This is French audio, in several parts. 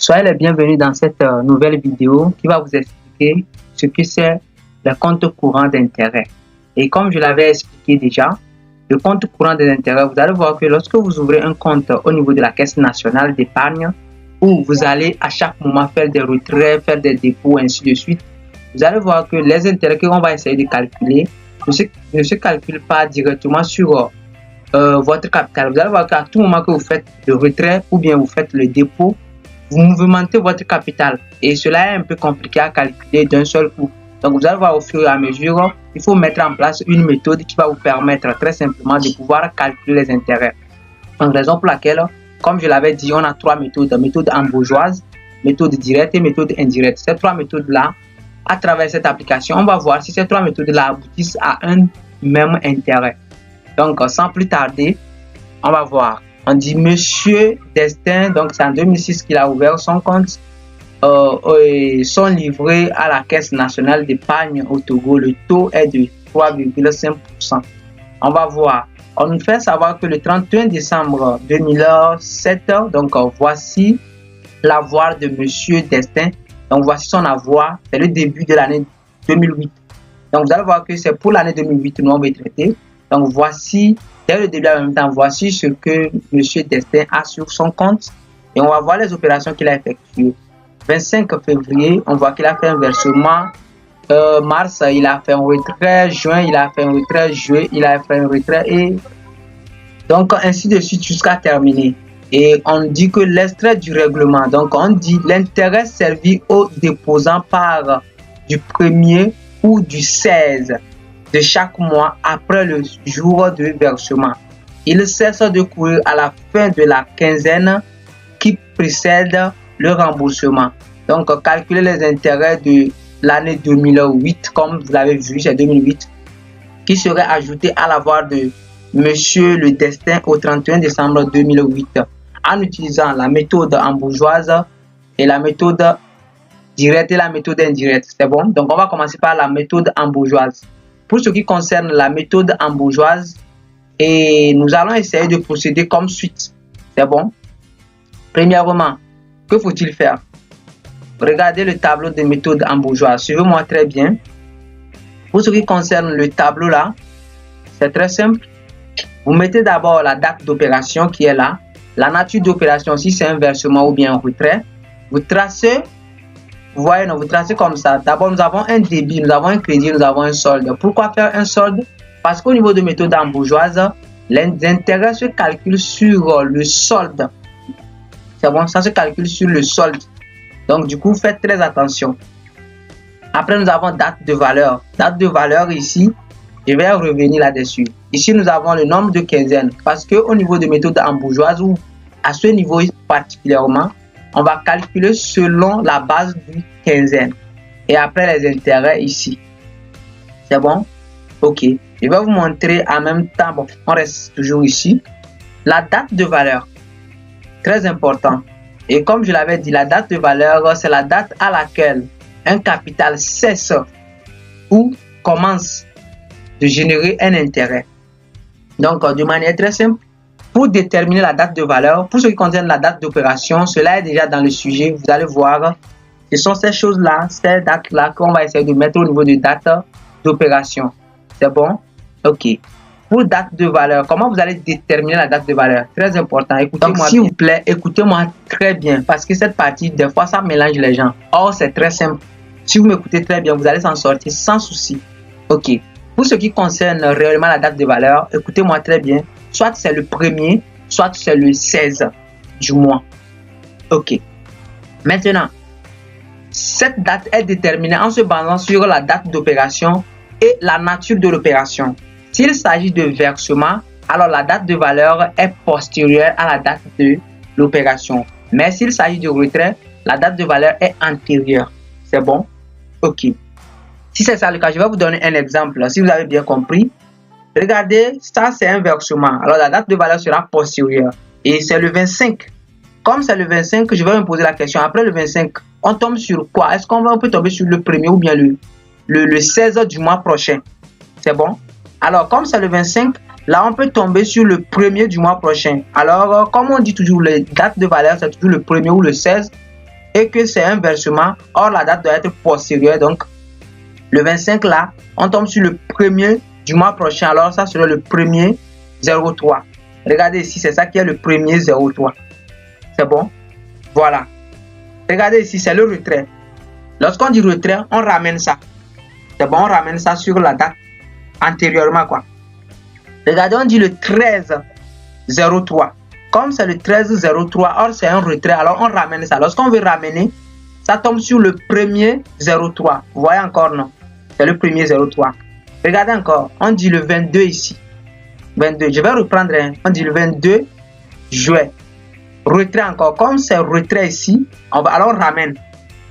Soyez les bienvenus dans cette nouvelle vidéo qui va vous expliquer ce que c'est le compte courant d'intérêt. Et comme je l'avais expliqué déjà, le compte courant des intérêts, vous allez voir que lorsque vous ouvrez un compte au niveau de la Caisse nationale d'épargne, où vous allez à chaque moment faire des retraits, faire des dépôts, ainsi de suite, vous allez voir que les intérêts qu'on va essayer de calculer ne se calculent pas directement sur votre capital. Vous allez voir qu'à tout moment que vous faites le retrait ou bien vous faites le dépôt, vous mouvementez votre capital et cela est un peu compliqué à calculer d'un seul coup. Donc vous allez voir au fur et à mesure, il faut mettre en place une méthode qui va vous permettre très simplement de pouvoir calculer les intérêts. Donc raison pour laquelle, comme je l'avais dit, on a trois méthodes, méthode hambourgeoise, méthode directe et méthode indirecte. Ces trois méthodes-là, à travers cette application, on va voir si ces trois méthodes-là aboutissent à un même intérêt. Donc sans plus tarder, on va voir. On dit Monsieur Destin, donc c'est en 2006 qu'il a ouvert son compte. Sont livrés à la Caisse nationale d'épargne au Togo. Le taux est de 3,5%. On va voir. On nous fait savoir que le 31 décembre 2007, donc voici l'avoir de Monsieur Destin. Donc voici son avoir. C'est le début de l'année 2008. Donc vous allez voir que c'est pour l'année 2008 nous on va traiter. Donc voici, dès le début en même temps, voici ce que Monsieur Destin a sur son compte. Et on va voir les opérations qu'il a effectuées. 25 février, on voit qu'il a fait un versement. Mars, il a fait un retrait. Juin, il a fait un retrait. Juillet, il a fait un retrait. Et donc, ainsi de suite jusqu'à terminer. Et on dit que l'extrait du règlement, donc on dit l'intérêt servi aux déposants par du 1er ou du 16 de chaque mois après le jour de versement. Il cesse de courir à la fin de la quinzaine qui précède le remboursement. Donc, calculer les intérêts de l'année 2008, comme vous l'avez vu, c'est 2008, qui serait ajouté à l'avoir de Monsieur le Destin au 31 décembre 2008 en utilisant la méthode hambourgeoise et la méthode directe et la méthode indirecte. C'est bon? Donc, on va commencer par la méthode hambourgeoise. Pour ce qui concerne la méthode hambourgeoise, et nous allons essayer de procéder comme suite. C'est bon? Premièrement, que faut-il faire? Regardez le tableau de méthode hambourgeoise. Suivez-moi très bien. Pour ce qui concerne le tableau là, c'est très simple. Vous mettez d'abord la date d'opération qui est là. La nature d'opération, si c'est un versement ou bien un retrait. Vous tracez, vous voyez, non, vous tracez comme ça. D'abord, nous avons un débit, nous avons un crédit, nous avons un solde. Pourquoi faire un solde? Parce qu'au niveau de méthode hambourgeoise, les intérêts se calculent sur le solde. C'est bon, ça se calcule sur le solde. Donc, du coup, faites très attention. Après, nous avons date de valeur. Date de valeur ici, je vais revenir là-dessus. Ici, nous avons le nombre de quinzaines. Parce qu'au niveau de méthode hambourgeoise, ou à ce niveau particulièrement, on va calculer selon la base du quinzaine. Et après, les intérêts ici. C'est bon? Ok. Je vais vous montrer en même temps. Bon, on reste toujours ici. La date de valeur. Très important. Et comme je l'avais dit, la date de valeur, c'est la date à laquelle un capital cesse ou commence de générer un intérêt. Donc, de manière très simple, pour déterminer la date de valeur, pour ce qui concerne la date d'opération, cela est déjà dans le sujet. Vous allez voir, ce sont ces choses-là, ces dates-là qu'on va essayer de mettre au niveau de date d'opération. C'est bon? Ok. Pour date de valeur, comment vous allez déterminer la date de valeur? Très important. Écoutez-moi, s'il vous plaît, écoutez-moi très bien parce que cette partie, des fois, ça mélange les gens. Or, c'est très simple. Si vous m'écoutez très bien, vous allez s'en sortir sans souci. Ok. Pour ce qui concerne réellement la date de valeur, écoutez-moi très bien. Soit c'est le 1er, soit c'est le 16 du mois. Ok. Maintenant, cette date est déterminée en se basant sur la date d'opération et la nature de l'opération. S'il s'agit de versement, alors la date de valeur est postérieure à la date de l'opération. Mais s'il s'agit de retrait, la date de valeur est antérieure. C'est bon? Ok. Si c'est ça le cas, je vais vous donner un exemple. Si vous avez bien compris, regardez, ça c'est un versement. Alors la date de valeur sera postérieure. Et c'est le 25. Comme c'est le 25, je vais me poser la question. Après le 25, on tombe sur quoi? Est-ce qu'on peut tomber sur le 1er ou bien le 16 du mois prochain? C'est bon? Alors, comme c'est le 25, là, on peut tomber sur le 1er du mois prochain. Alors, comme on dit toujours, les dates de valeur, c'est toujours le 1er ou le 16. et que c'est un versement, or la date doit être postérieure. Donc, le 25 là, on tombe sur le premier du mois prochain. Alors, ça sera le premier 03. Regardez ici, c'est ça qui est le premier 03. C'est bon? Voilà. Regardez ici, c'est le retrait. Lorsqu'on dit retrait, on ramène ça. C'est bon, on ramène ça sur la date antérieurement, quoi. Regardez, on dit le 13-03. Comme c'est le 13-03, or c'est un retrait, alors on ramène ça. Lorsqu'on veut ramener, ça tombe sur le premier 03. Vous voyez encore, non? C'est le premier 03. Regardez encore, on dit le 22 ici. 22, je vais reprendre, hein. On dit le 22 juillet. Retrait encore, comme c'est retrait ici, alors on ramène.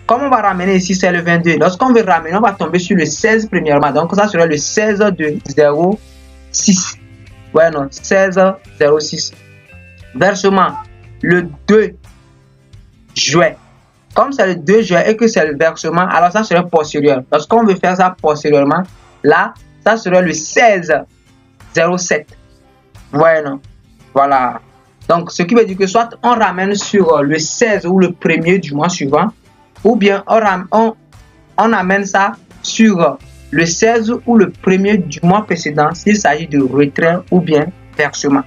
Comme on va ramener ici, c'est le 22. Lorsqu'on veut ramener, on va tomber sur le 16 premièrement. Donc ça sera le 16 de 06. Ouais, non, 16 06. Versement, le 2 juillet. Comme c'est le 2 juillet et que c'est le versement, alors ça sera postérieur. Lorsqu'on veut faire ça postérieurement, là, ça sera le 16 07. Ouais, non. Voilà. Donc, ce qui veut dire que soit on ramène sur le 16 ou le premier du mois suivant, ou bien on amène ça sur le 16 ou le premier du mois précédent s'il s'agit de retrait ou bien versement.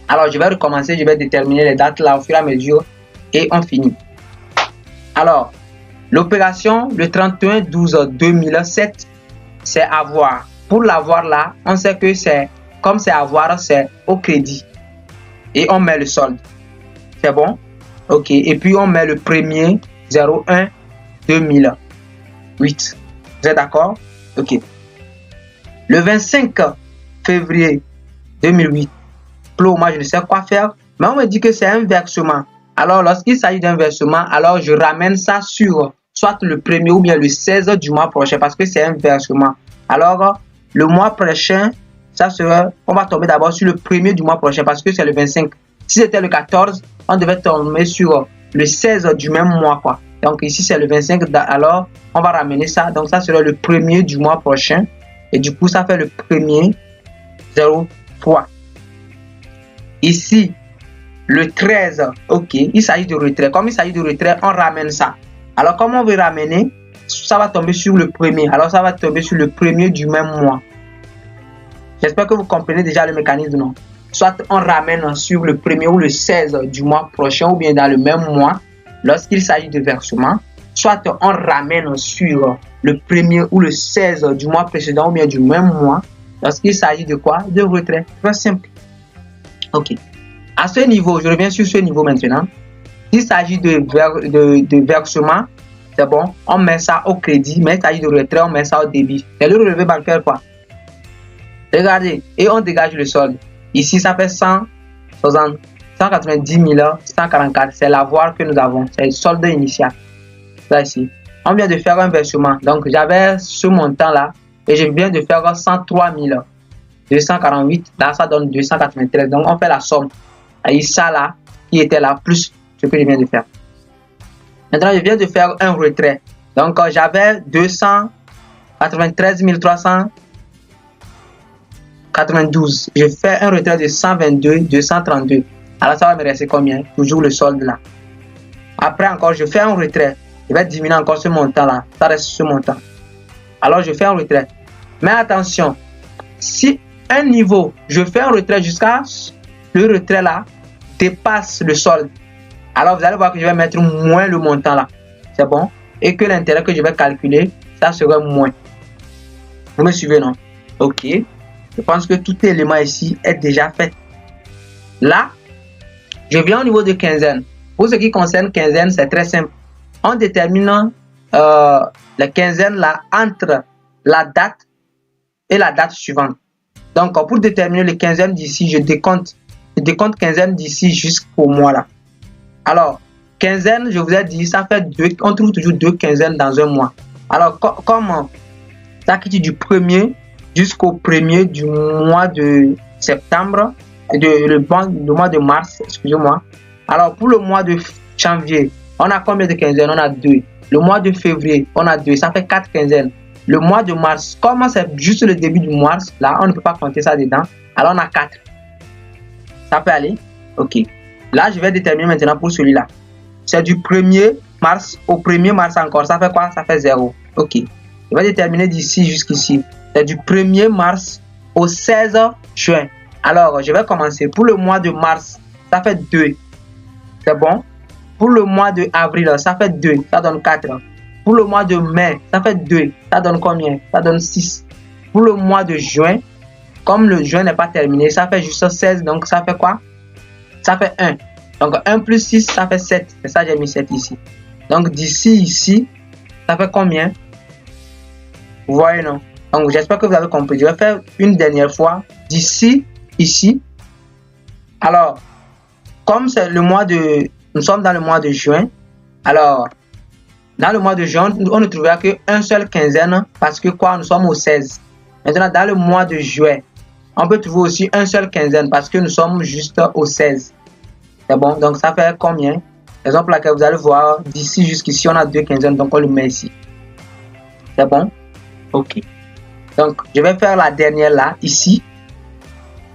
Alors, je vais recommencer, je vais déterminer les dates là au fur et à mesure et on finit. Alors, l'opération le 31-12-2007, c'est avoir. Pour l'avoir là, on sait que c'est, comme c'est avoir, c'est au crédit. Et on met le solde. C'est bon? Ok. Et puis on met le premier 01-2008. Vous êtes d'accord? Ok. Le 25 février 2008. Moi, je ne sais quoi faire. Mais on me dit que c'est un versement. Alors, lorsqu'il s'agit d'un versement, alors je ramène ça sur soit le premier ou bien le 16 du mois prochain parce que c'est un versement. Alors, le mois prochain, ça sera, on va tomber d'abord sur le premier du mois prochain parce que c'est le 25. Si c'était le 14, on devait tomber sur le 16 du même mois, quoi. Donc ici, c'est le 25, alors on va ramener ça. Donc ça sera le premier du mois prochain. Et du coup, ça fait le premier 03. Ici, le 13, ok, il s'agit de retrait. Comme il s'agit de retrait, on ramène ça. Alors, comme on veut ramener, ça va tomber sur le premier. Alors, ça va tomber sur le premier du même mois. J'espère que vous comprenez déjà le mécanisme, non? Soit on ramène sur le premier ou le 16 du mois prochain ou bien dans le même mois lorsqu'il s'agit de versement. Soit on ramène sur le premier ou le 16 du mois précédent ou bien du même mois lorsqu'il s'agit de quoi? De retrait. Très simple. Ok. À ce niveau, je reviens sur ce niveau maintenant. S'il s'agit de versement, c'est bon, on met ça au crédit, mais il s'agit de retrait, on met ça au débit. C'est le relevé bancaire, quoi. Regardez, et on dégage le solde. Ici, ça fait 190 144. C'est l'avoir que nous avons. C'est le solde initial. Là, ici. On vient de faire un versement. Donc, j'avais ce montant-là et je viens de faire 103 248. Là, ça donne 293. Donc, on fait la somme. Et ça, là, qui était là, plus ce que je viens de faire. Maintenant, je viens de faire un retrait. Donc, j'avais 293 392. Je fais un retrait de 122 232. Alors, ça va me rester combien? Toujours le solde là. Après, encore, je fais un retrait. Je vais diminuer encore ce montant-là. Ça reste ce montant. Alors, je fais un retrait. Mais attention, si un niveau, je fais un retrait jusqu'à le retrait là, dépasse le solde. Alors, vous allez voir que je vais mettre moins le montant là. C'est bon? Et que l'intérêt que je vais calculer, ça sera moins. Vous me suivez, non? Ok. Je pense que tout élément ici est déjà fait. Là, je viens au niveau de quinzaine. Pour ce qui concerne quinzaine, c'est très simple. On détermine la quinzaine là entre la date et la date suivante. Donc, pour déterminer les quinzaines d'ici, je décompte quinzaine d'ici jusqu'au mois là. Alors, quinzaine, je vous ai dit, ça fait deux. On trouve toujours deux quinzaines dans un mois. Alors, comme ça qui dit du premier jusqu'au premier du mois de septembre, le mois de mars, excusez-moi. Alors, pour le mois de janvier, on a combien de quinzaines? On a deux. Le mois de février, on a deux. Ça fait 4 quinzaines. Le mois de mars, comme c'est juste le début du mois, là, on ne peut pas compter ça dedans. Alors, on a 4. Ça peut aller? Ok. Là, je vais déterminer maintenant pour celui-là. C'est du 1er mars au 1er mars encore, ça fait quoi? Ça fait 0. Ok. Je vais déterminer d'ici jusqu'ici. C'est du 1er mars au 16 juin. Alors, je vais commencer. Pour le mois de mars, ça fait 2. C'est bon? Pour le mois de avril, ça fait 2. Ça donne 4. Pour le mois de mai, ça fait 2. Ça donne combien? Ça donne 6. Pour le mois de juin, comme le juin n'est pas terminé, ça fait juste 16. Donc, ça fait quoi? Ça fait 1. Donc, 1 plus 6, ça fait 7. C'est ça, j'ai mis 7 ici. Donc, d'ici, ici, ça fait combien? Vous voyez, non? Donc, j'espère que vous avez compris. Je vais faire une dernière fois. D'ici, ici. Alors, comme c'est le mois de... Nous sommes dans le mois de juin. Alors, dans le mois de juin, on ne trouvera qu'un seul quinzaine parce que quoi? Nous sommes au 16. Maintenant, dans le mois de juillet, on peut trouver aussi un seul quinzaine parce que nous sommes juste au 16. C'est bon? Donc, ça fait combien? Raison pour laquelle vous allez voir, d'ici jusqu'ici, on a 2 quinzaines, donc on le met ici. C'est bon? Ok. Donc, je vais faire la dernière là, ici.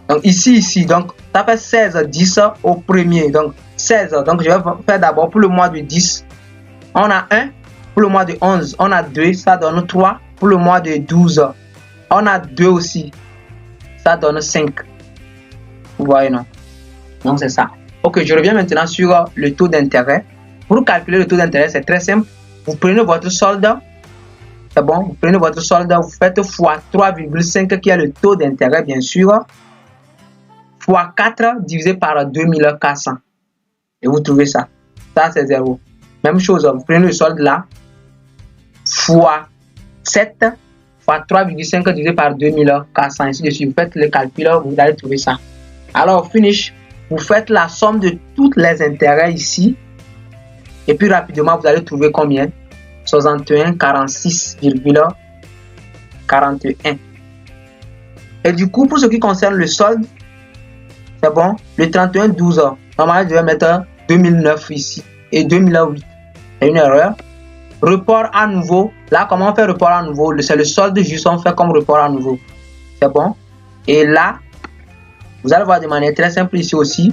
Donc, ici. Donc, ça fait 16, 10 au 1er. Donc, 16. Donc, je vais faire d'abord pour le mois de 10. On a 1. Pour le mois de 11, on a 2. Ça donne 3. Pour le mois de 12, on a 2 aussi. Ça donne 5. Vous voyez, non? Donc, c'est ça. Ok, je reviens maintenant sur le taux d'intérêt. Pour calculer le taux d'intérêt, c'est très simple. Vous prenez votre solde. C'est bon? Vous prenez votre solde, vous faites fois 3,5 qui est le taux d'intérêt, bien sûr. Fois 4 divisé par 2400. Et vous trouvez ça. Ça, c'est 0. Même chose, vous prenez le solde là. Fois 7 fois 3,5 divisé par 2400. Ainsi de suite. Vous faites le calcul, vous allez trouver ça. Alors, finish. Vous faites la somme de tous les intérêts ici. Et puis, rapidement, vous allez trouver combien? 61, 46,41. Et du coup, pour ce qui concerne le solde, c'est bon. Le 31, 12 heures. Normalement, je vais mettre 2009 ici. Et 2008. C'est une erreur. Report à nouveau. Là, comment on fait report à nouveau? C'est le solde juste, on fait comme report à nouveau. C'est bon. Et là, vous allez voir de manière très simple ici aussi.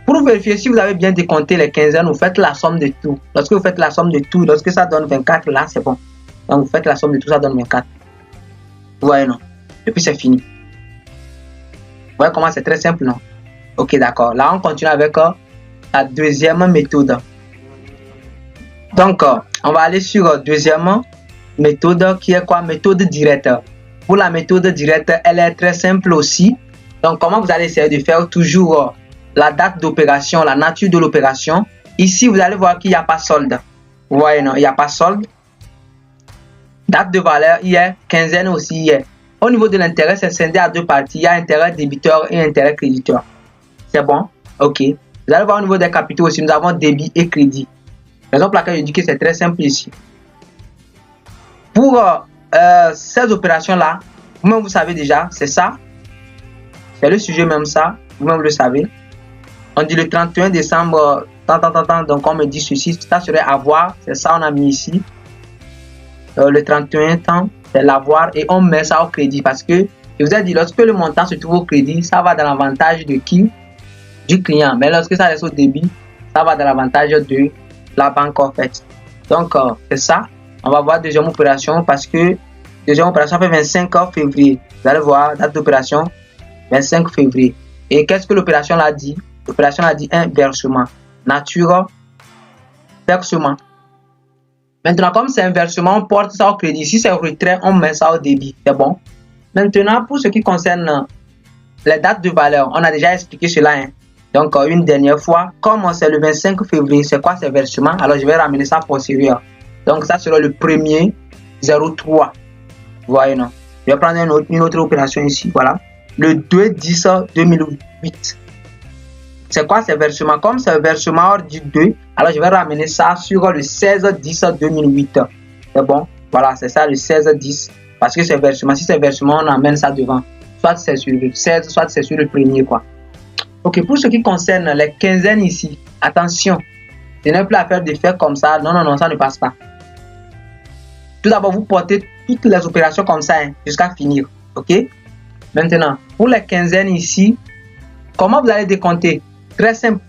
Pour vérifier si vous avez bien décompté les quinzaines, vous faites la somme de tout. Lorsque vous faites la somme de tout, lorsque ça donne 24, là, c'est bon. Donc, vous faites la somme de tout, ça donne 24. Vous voyez, non? Et puis, c'est fini. Vous voyez comment c'est très simple, non? Ok, d'accord. Là, on continue avec la deuxième méthode. Donc, on va aller sur la deuxième méthode qui est quoi? Méthode directe. Pour la méthode directe, elle est très simple aussi. Donc, comment vous allez essayer de faire toujours la date d'opération, la nature de l'opération. Ici, vous allez voir qu'il n'y a pas solde. Vous voyez, non? Il n'y a pas solde. Date de valeur, hier. Quinzaine aussi, hier. Au niveau de l'intérêt, c'est scindé à deux parties. Il y a intérêt débiteur et intérêt créditeur. C'est bon? Ok. Vous allez voir au niveau des capitaux aussi, nous avons débit et crédit. Raison pour laquelle je dis que c'est très simple ici. Pour ces opérations-là, vous-même vous savez déjà, c'est ça. C'est le sujet même ça. Vous-même le savez. On dit le 31 décembre, donc on me dit ceci, ça serait avoir, c'est ça on a mis ici. Le 31 temps, c'est l'avoir et on met ça au crédit parce que, je vous ai dit, lorsque le montant se trouve au crédit, ça va dans l'avantage de qui? Du client. Mais lorsque ça reste au débit, ça va dans l'avantage de la banque en fait. Donc, c'est ça. On va voir deuxième opération parce que deuxième opération fait 25 février. Vous allez voir, date d'opération, 25 février. Et qu'est-ce que l'opération l'a dit? L'opération a dit un versement. Nature, versement. Maintenant, comme c'est un versement, on porte ça au crédit. Si c'est au retrait, on met ça au débit. C'est bon. Maintenant, pour ce qui concerne les dates de valeur, on a déjà expliqué cela. Hein. Donc, une dernière fois, comme c'est le 25 février, c'est quoi ces versements? Alors, je vais ramener ça postérieur. Donc, ça sera le 1er 03. Vous voyez, non? Je vais prendre une autre opération ici. Voilà. Le 2-10-2008. C'est quoi ces versements? Comme c'est un versement hors du 2, alors je vais ramener ça sur le 16-10-2008. C'est bon? Voilà, c'est ça le 16-10. Parce que c'est versement. Si c'est versement, on amène ça devant. Soit c'est sur le 16, soit c'est sur le premier, quoi. Ok, pour ce qui concerne les quinzaines ici, attention. Ce n'est plus l'affaire de faire comme ça. Non, non, non, ça ne passe pas. Tout d'abord, vous portez toutes les opérations comme ça, hein, jusqu'à finir. Ok? Maintenant, pour les quinzaines ici, comment vous allez décompter? Très simple.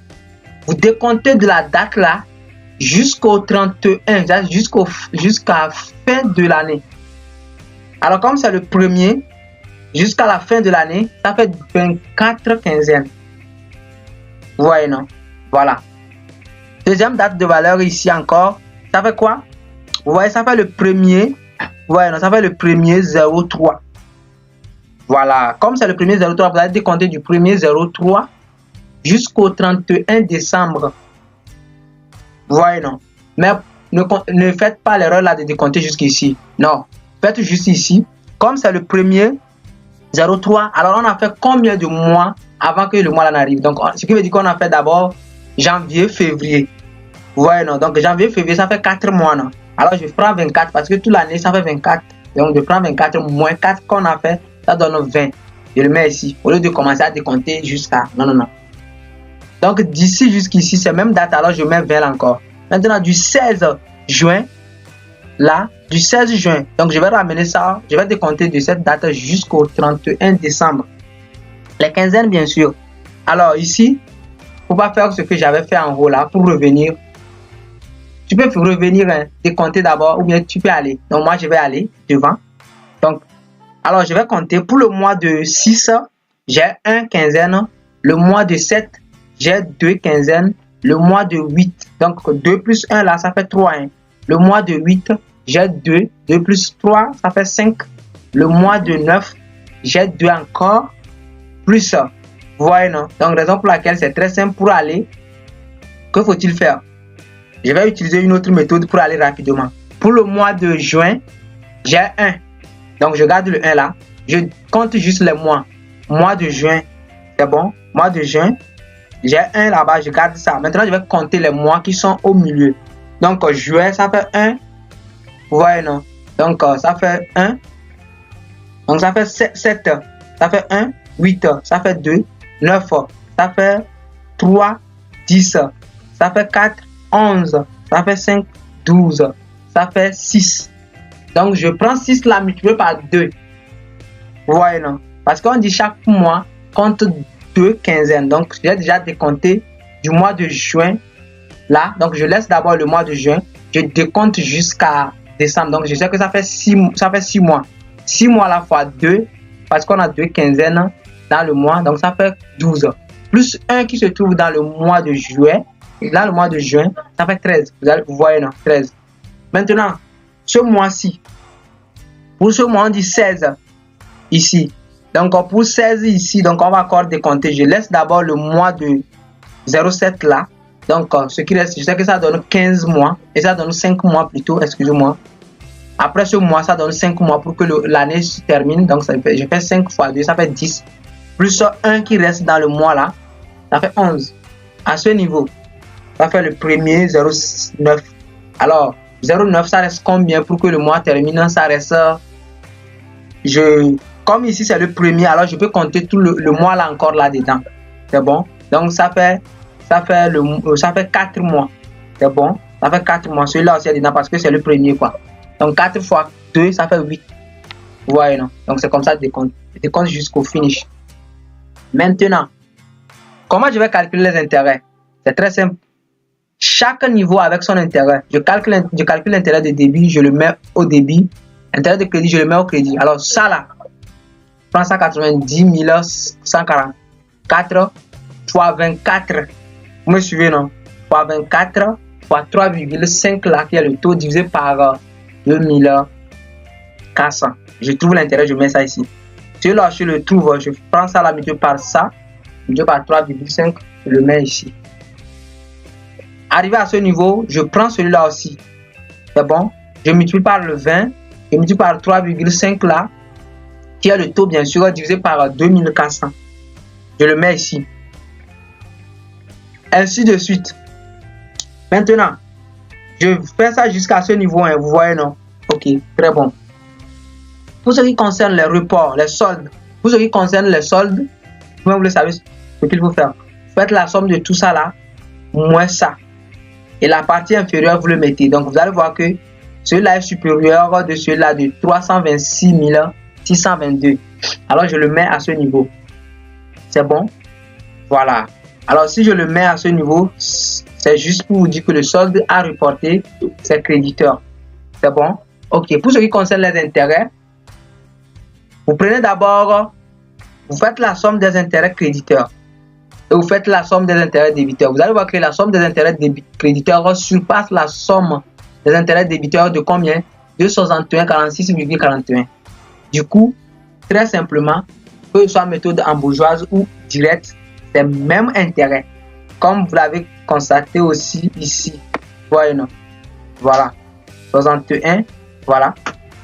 Vous décomptez de la date là jusqu'au 31, jusqu'à fin de l'année. Alors, comme c'est le premier, jusqu'à la fin de l'année, ça fait 24 quinzaines. Vous voyez, non? Voilà. Deuxième date de valeur ici encore, ça fait quoi? Vous voyez, ça fait le premier. Vous voyez, non? Ça fait le premier 03. Voilà. Comme c'est le premier 03, vous allez décompter du premier 03 jusqu'au 31 décembre. Vous voyez, non? Mais ne faites pas l'erreur là de décompter jusqu'ici. Non. Faites juste ici. Comme c'est le premier 03, alors on a fait combien de mois avant que le mois là n'arrive? Donc, ce qui veut dire qu'on a fait d'abord janvier, février. Vous voyez, non? Donc, janvier, février, ça fait 4 mois, non? Alors, je prends 24 parce que toute l'année, ça fait 24. Donc, je prends 24 moins 4 qu'on a fait, ça donne 20. Je le mets ici. Au lieu de commencer à décompter jusqu'à... Non, non, non. Donc, d'ici jusqu'ici, c'est même date, alors je mets 20 là encore. Maintenant, du 16 juin, là, du 16 juin, donc je vais ramener ça, je vais décompter de cette date jusqu'au 31 décembre. Les quinzaines, bien sûr. Alors, ici, il ne faut pas faire ce que j'avais fait en haut là pour revenir. Tu peux revenir, hein, décompter d'abord, ou bien tu peux aller. Donc, moi, je vais aller devant. Donc, alors, je vais compter. Pour le mois de 6, j'ai 1 quinzaine. Le mois de 7, j'ai 2 quinzaines. Le mois de 8, donc 2 plus 1 là, ça fait 3. Hein. Le mois de 8, j'ai 2. 2 plus 3, ça fait 5. Le mois de 9, j'ai 2 encore. Plus, vous voyez, non? Donc, raison pour laquelle c'est très simple pour aller. Que faut-il faire? Je vais utiliser une autre méthode pour aller rapidement. Pour le mois de juin, j'ai 1. Donc, je garde le 1 là. Je compte juste les mois. Mois de juin, c'est bon. Mois de juin, j'ai 1 là-bas, je garde ça. Maintenant, je vais compter les mois qui sont au milieu. Donc, juin, ça fait 1. Vous voyez, non? Donc, ça fait 1. Donc, ça fait 7. Ça fait 1. 8. Ça fait 2. 9. Ça fait 3. 10. Ça fait 4. 11. Ça fait 5. 12. Ça fait 6. Donc, je prends 6 là multiplié par 2. Vous voyez, non? Parce qu'on dit chaque mois compte 2 quinzaines. Donc, j'ai déjà décompté du mois de juin là. Donc, je laisse d'abord le mois de juin. Je décompte jusqu'à décembre. Donc, je sais que ça fait 6 mois. 6 mois à la fois 2. Parce qu'on a 2 quinzaines dans le mois. Donc, ça fait 12. Plus 1 qui se trouve dans le mois de juillet. Et dans le mois de juin, ça fait 13. Vous voyez, non? 13. Maintenant, ce mois-ci. Pour ce mois, on dit 16 ici. Donc, pour 16 ici, donc on va encore décompter. Je laisse d'abord le mois de 07 là. Donc, ce qui reste, je sais que ça donne 15 mois. Et ça donne 5 mois plutôt, excusez-moi. Après ce mois, ça donne 5 mois pour que l'année se termine. Donc, je fais 5 fois 2, ça fait 10. Plus 1 qui reste dans le mois là, ça fait 11. À ce niveau, ça fait le premier 09. Alors, 09, ça reste combien pour que le mois termine? Ça reste... Comme ici, c'est le premier, alors je peux compter tout le mois là encore là-dedans. C'est bon? Donc, ça fait 4 mois. C'est bon? Ça fait 4 mois. Celui-là aussi est dedans parce que c'est le premier, quoi. Donc, 4 fois 2, ça fait 8. Vous voyez, non? Donc, c'est comme ça que je décompte. Je décompte jusqu'au finish. Maintenant, comment je vais calculer les intérêts? C'est très simple. Chaque niveau avec son intérêt. Je calcule l'intérêt de débit, je le mets au débit. Intérêt de crédit, je le mets au crédit. Alors, ça là, 190 144 fois 24. Vous me suivez, non? Fois 24 fois 3,5 là, qui est le taux divisé par 2400. Je trouve l'intérêt, je mets ça ici. Celui-là, je le trouve, je prends ça là, multiplié par ça, multiplié par 3,5, je le mets ici. Arrivé à ce niveau, je prends celui-là aussi. C'est bon? Je multiplie par le 20, je multiplie par 3,5 là, qui est le taux bien sûr divisé par 2400. Je le mets ici. Ainsi de suite. Maintenant, je fais ça jusqu'à ce niveau, hein, vous voyez, non? Ok, très bon. Pour ce qui concerne les reports, les soldes, pour ce qui concerne les soldes, vous le savez ce qu'il faut faire. Faites la somme de tout ça là, moins ça. Et la partie inférieure, vous le mettez. Donc, vous allez voir que celui-là est supérieur de celui-là de 326 622. Alors, je le mets à ce niveau. C'est bon? Voilà. Alors, si je le mets à ce niveau, C'est juste pour vous dire que le solde à reporter, c'est créditeur. C'est bon? Ok, pour ce qui concerne les intérêts, vous prenez d'abord, vous faites la somme des intérêts créditeurs et vous faites la somme des intérêts débiteurs. Vous allez voir que la somme des intérêts créditeurs surpasse la somme des intérêts débiteurs de combien? De 61,46,41. Du coup, très simplement, que ce soit méthode hambourgeoise ou directe, c'est le même intérêt. Comme vous l'avez constaté aussi ici. Voyez, non? Voilà. 61. Voilà.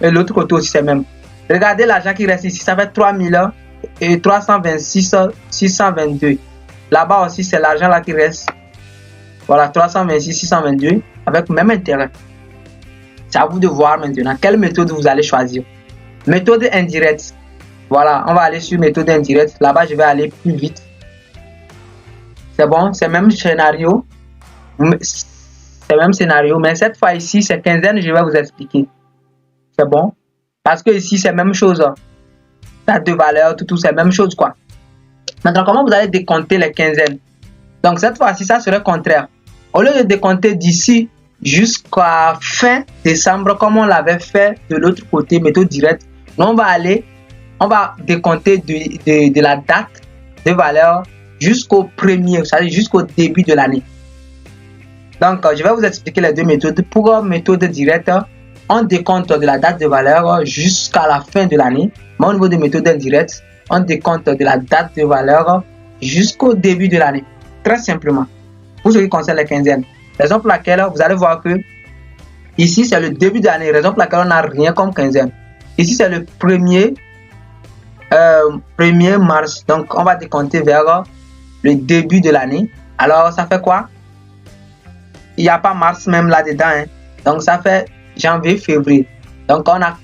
Et l'autre côté aussi, c'est même. Regardez l'argent qui reste ici. Ça fait 326 622. Là-bas aussi, c'est l'argent là qui reste. Voilà, 326 622 avec le même intérêt. C'est à vous de voir maintenant quelle méthode vous allez choisir. Méthode indirecte. Voilà, on va aller sur méthode indirecte. Là-bas, je vais aller plus vite. C'est bon, c'est le même scénario. C'est le même scénario, mais cette fois ici, c'est quinzaine, je vais vous expliquer. C'est bon? Parce que ici, c'est la même chose. Date de valeur, tout, c'est la même chose, quoi. Maintenant, comment vous allez décompter les quinzaines? Donc, cette fois-ci, ça serait contraire. Au lieu de décompter d'ici jusqu'à fin décembre, comme on l'avait fait de l'autre côté, méthode directe, nous, on va décompter de la date de valeur jusqu'au premier, c'est-à-dire jusqu'au début de l'année. Donc, je vais vous expliquer les deux méthodes. Pour méthode directe, on décompte de la date de valeur jusqu'à la fin de l'année. Mais au niveau de méthode indirecte, on décompte de la date de valeur jusqu'au début de l'année. Très simplement. Pour ce qui concerne les quinzaines. Raison pour laquelle vous allez voir que ici, c'est le début de l'année. Raison pour laquelle on n'a rien comme quinzaine. Ici, c'est le 1er mars. Donc, on va décompter vers le début de l'année. Alors, ça fait quoi? Il n'y a pas mars même là-dedans. Hein. Donc, ça fait janvier, février. Donc, on a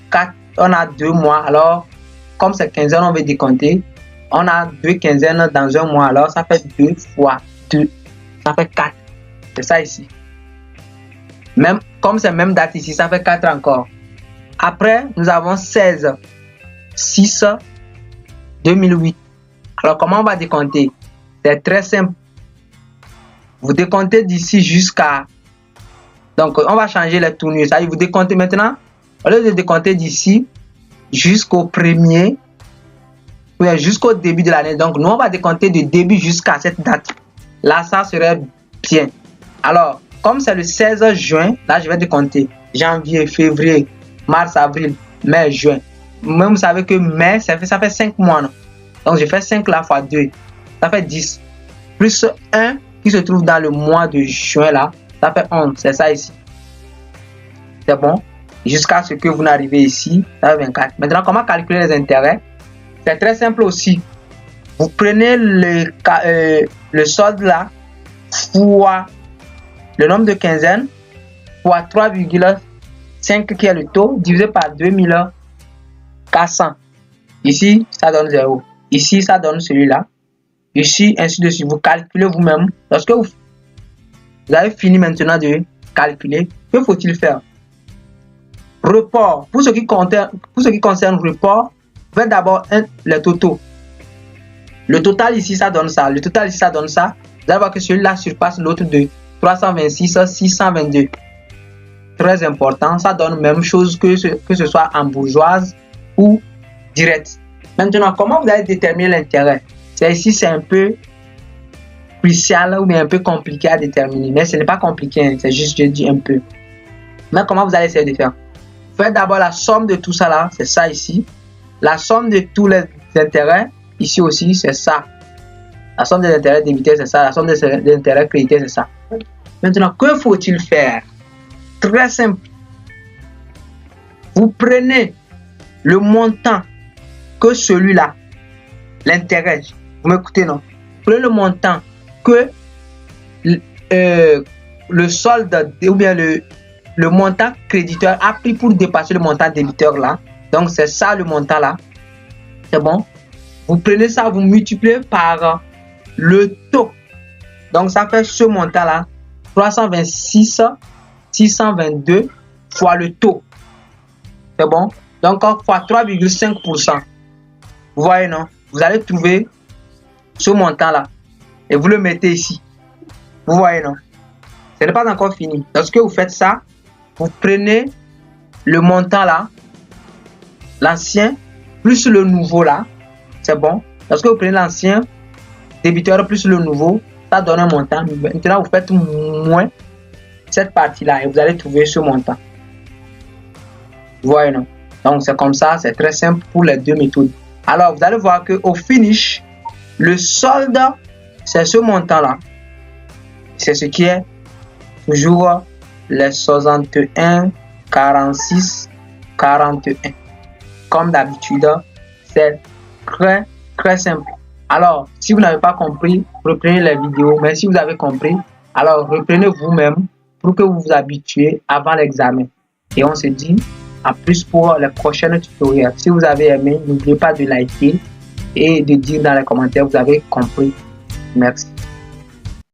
2 mois. Alors, comme c'est quinzaine, on veut décompter. On a 2 quinzaines dans un mois. Alors, ça fait 2 fois 2. Ça fait 4. C'est ça ici. Même, comme c'est même date ici, ça fait 4 encore. Après, nous avons 16, 6, 2008. Alors, comment on va décompter? C'est très simple. Vous décomptez d'ici jusqu'à... Donc, on va changer les tournures. Ça, vous décomptez maintenant. Au lieu de décompter d'ici jusqu'au premier, jusqu'au début de l'année. Donc, nous, on va décompter du début jusqu'à cette date. Là, ça serait bien. Alors, comme c'est le 16 juin, là, je vais décompter janvier, février, mars, avril, mai, juin. Même vous savez que mai, ça fait 5 mois. Non? Donc, je fais 5 là fois 2. Ça fait 10. Plus 1 qui se trouve dans le mois de juin là. Ça fait 11. C'est ça ici. C'est bon. Jusqu'à ce que vous n'arrivez ici. Ça fait 24. Maintenant, comment calculer les intérêts? C'est très simple aussi. Vous prenez le solde là fois le nombre de quinzaines fois 3,5 qui est le taux divisé par 2400. Ici, ça donne 0. Ici, ça donne celui-là. Ici, ainsi de suite. Vous calculez vous-même. Lorsque vous avez fini maintenant de calculer, que faut-il faire? Report. Pour ce qui concerne report, vous faites d'abord les totaux. Le total ici, ça donne ça. Le total ici, ça donne ça. Vous allez voir que celui-là surpasse l'autre de 326, 622. Très important. Ça donne la même chose que ce soit en bourgeoise ou direct. Maintenant, comment vous allez déterminer l'intérêt? Ici, c'est un peu crucial ou bien un peu compliqué à déterminer. Mais ce n'est pas compliqué. Hein. C'est juste, je dis un peu. Mais comment vous allez essayer de faire? Vous faites d'abord la somme de tout ça là. C'est ça ici. La somme de tous les intérêts. Ici aussi, c'est ça. La somme des intérêts débités, c'est ça. La somme des intérêts crédités, c'est ça. Maintenant, que faut-il faire? Très simple. Vous prenez le montant que celui-là, l'intérêt, vous m'écoutez, non? Prenez le montant que le solde ou bien le montant créditeur a pris pour dépasser le montant débiteur là. Donc, c'est ça le montant là. C'est bon? Vous prenez ça, vous multipliez par le taux. Donc, ça fait ce montant là. 326 622 fois le taux. C'est bon? Donc, fois 3,5%. Vous voyez, non? Vous allez trouver ce montant là. Et vous le mettez ici. Vous voyez, non? Ce n'est pas encore fini. Lorsque vous faites ça, vous prenez le montant là, l'ancien, plus le nouveau là. C'est bon. Lorsque vous prenez l'ancien débiteur plus le nouveau, ça donne un montant. Maintenant, vous faites moins cette partie-là et vous allez trouver ce montant. Vous voyez, non? Donc, c'est comme ça. C'est très simple pour les deux méthodes. Alors, vous allez voir qu'au finish, le solde, c'est ce montant-là. C'est ce qui est toujours les 61, 46, 41. Comme d'habitude, c'est très simple. Alors, si vous n'avez pas compris, reprenez les vidéos. Mais si vous avez compris, alors reprenez vous-même pour que vous vous habituez avant l'examen. Et on se dit à plus pour les prochaines tutoriels. Si vous avez aimé, n'oubliez pas de liker et de dire dans les commentaires vous avez compris. Merci.